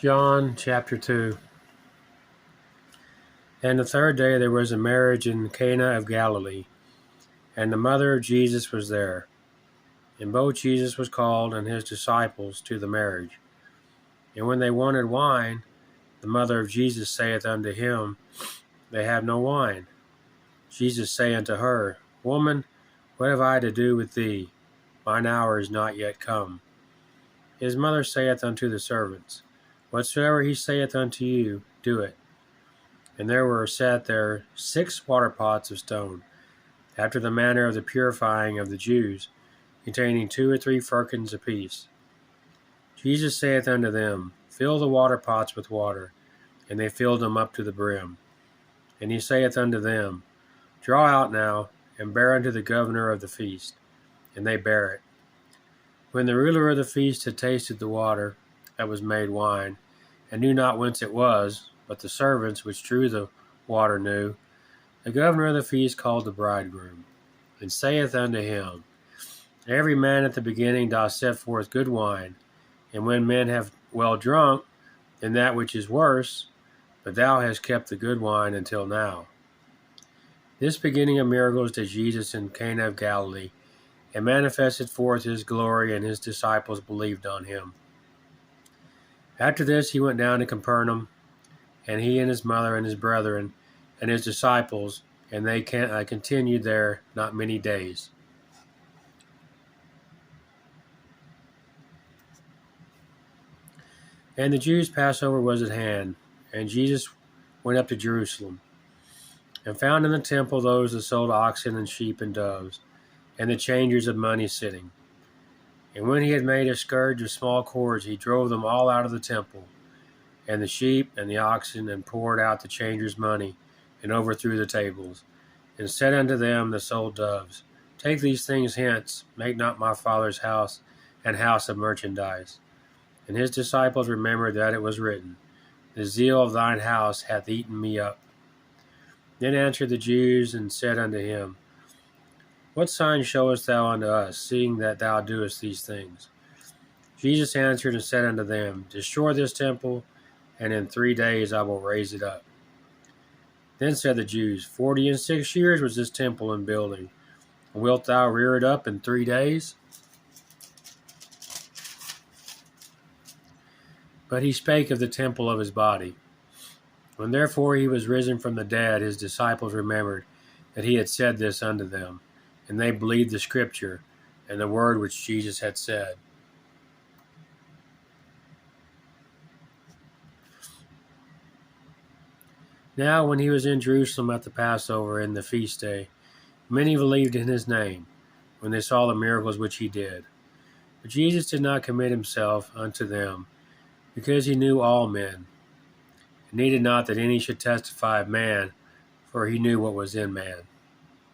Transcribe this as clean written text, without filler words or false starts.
John chapter 2. And the third day there was a marriage in Cana of Galilee, and the mother of Jesus was there. And both Jesus was called and his disciples to the marriage. And when they wanted wine, the mother of Jesus saith unto him, They have no wine. Jesus saith unto her, Woman, what have I to do with thee? Mine hour is not yet come. His mother saith unto the servants, Whatsoever he saith unto you, do it. And there were set there 6 water pots of stone, after the manner of the purifying of the Jews, containing 2 or 3 firkins apiece. Jesus saith unto them, Fill the water pots with water. And they filled them up to the brim. And he saith unto them, Draw out now, and bear unto the governor of the feast. And they bare it. When the ruler of the feast had tasted the water that was made wine, and knew not whence it was, but the servants which drew the water knew, the governor of the feast called the bridegroom, and saith unto him, Every man at the beginning doth set forth good wine, and when men have well drunk, then that which is worse, but thou hast kept the good wine until now. This beginning of miracles did Jesus in Cana of Galilee, and manifested forth his glory, and his disciples believed on him. After this he went down to Capernaum, and he and his mother and his brethren and his disciples, and they continued there not many days. And the Jews' Passover was at hand, and Jesus went up to Jerusalem, and found in the temple those that sold oxen and sheep and doves, and the changers of money sitting. And when he had made a scourge of small cords, he drove them all out of the temple, and the sheep and the oxen, and poured out the changers' money, and overthrew the tables, and said unto them that sold doves, Take these things hence, make not my Father's house an house of merchandise. And his disciples remembered that it was written, The zeal of thine house hath eaten me up. Then answered the Jews, and said unto him, What sign showest thou unto us, seeing that thou doest these things? Jesus answered and said unto them, Destroy this temple, and in 3 days I will raise it up. Then said the Jews, 46 years was this temple in building, and wilt thou rear it up in 3 days? But he spake of the temple of his body. When therefore he was risen from the dead, his disciples remembered that he had said this unto them, and they believed the scripture and the word which Jesus had said. Now when he was in Jerusalem at the Passover in the feast day, many believed in his name, when they saw the miracles which he did. But Jesus did not commit himself unto them, because he knew all men, and needed not that any should testify of man, for he knew what was in man.